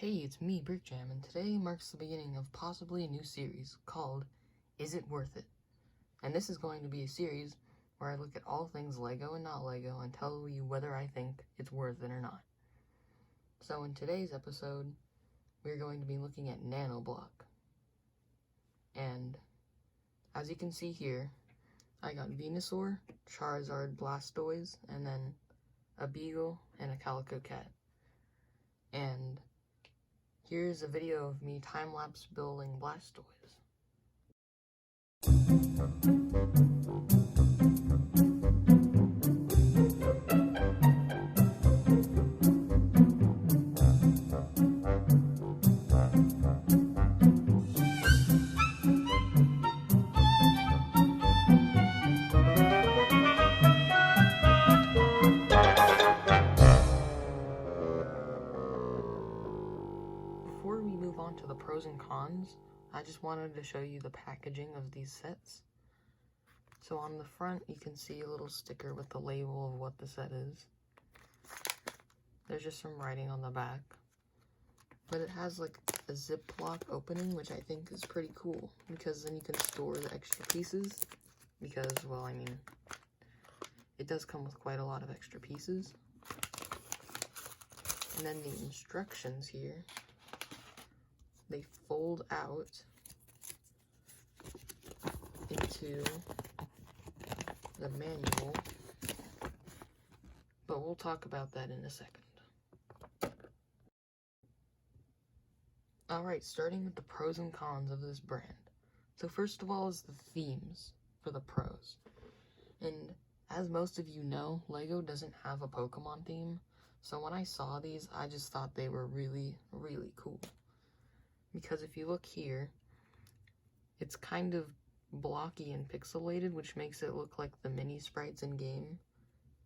Hey, it's me, BrickJam, and today marks the beginning of possibly a new series called Is It Worth It? And this is going to be a series where I look at all things LEGO and not LEGO and tell you whether I think it's worth it or not. So in today's episode, we're going to be looking at Nanoblock. And as you can see here, I got Venusaur, Charizard, Blastoise, and then a Beagle and a Calico Cat. And here's a video of me time-lapse building Blastoise. Before we move on to the pros and cons, I just wanted to show you the packaging of these sets. So on the front, you can see a little sticker with the label of what the set is. There's just some writing on the back. But it has like a Ziploc opening, which I think is pretty cool, because then you can store the extra pieces. Because, well, I mean, it does come with quite a lot of extra pieces. And then the instructions here, they fold out into the manual, but we'll talk about that in a second. Alright, starting with the pros and cons of this brand. So first of all is the themes for the pros. And as most of you know, LEGO doesn't have a Pokemon theme, so when I saw these, I just thought they were really, really cool. Because if you look here, it's kind of blocky and pixelated, which makes it look like the mini sprites in game,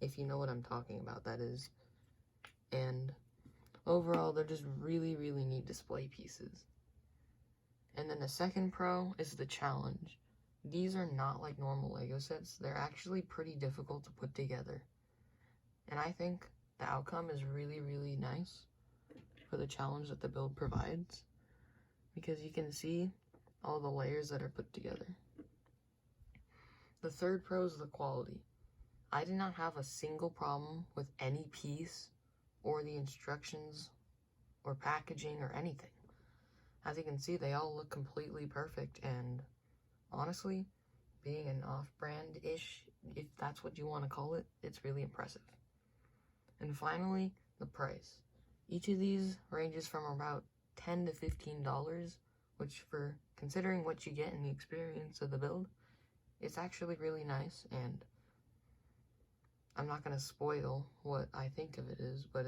if you know what I'm talking about, that is. And overall, they're just really, really neat display pieces. And then the second pro is the challenge. These are not like normal LEGO sets, they're actually pretty difficult to put together. And I think the outcome is really, really nice for the challenge that the build provides, because you can see all the layers that are put together. The third pro is the quality. I did not have a single problem with any piece or the instructions or packaging or anything. As you can see, they all look completely perfect, and honestly, being an off-brand-ish, if that's what you want to call it, it's really impressive. And finally, the price. Each of these ranges from about $10 to $15, which, for considering what you get in the experience of the build, it's actually really nice. And I'm not going to spoil what I think of it is, but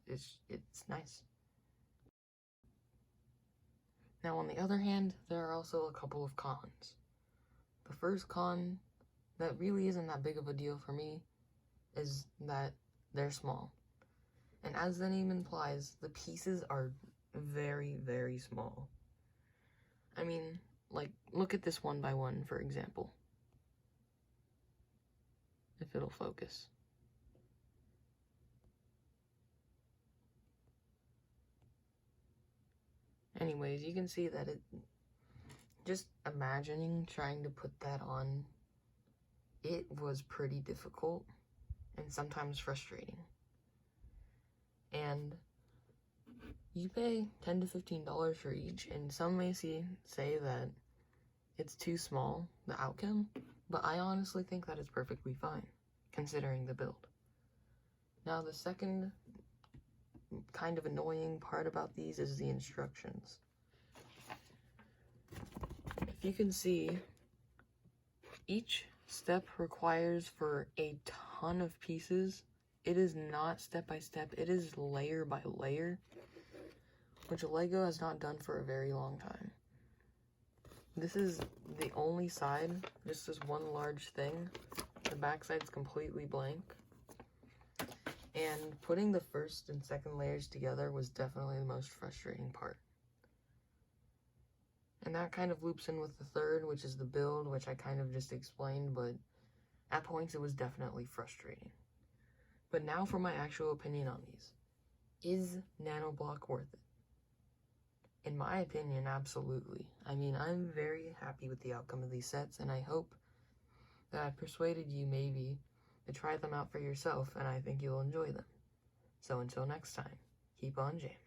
it's nice. Now, on the other hand, there are also a couple of cons. The first con, that really isn't that big of a deal for me, is that they're small. And as the name implies, the pieces are very, very small. I mean, like, look at this one by one, for example. If it'll focus. Anyways, you can see that just imagining trying to put that on, it was pretty difficult and sometimes frustrating. And you pay $10 to $15 for each, and some may say that it's too small, the outcome, but I honestly think that is perfectly fine, considering the build. Now, the second kind of annoying part about these is the instructions. If you can see, each step requires for a ton of pieces. It is not step by step, it is layer by layer, which LEGO has not done for a very long time. This is the only side, just this one large thing. The back side's completely blank. And putting the first and second layers together was definitely the most frustrating part. And that kind of loops in with the third, which is the build, which I kind of just explained, but at points it was definitely frustrating. But now for my actual opinion on these. Is Nanoblock worth it? In my opinion, absolutely. I mean, I'm very happy with the outcome of these sets, and I hope that I've persuaded you maybe to try them out for yourself, and I think you'll enjoy them. So until next time, keep on jamming.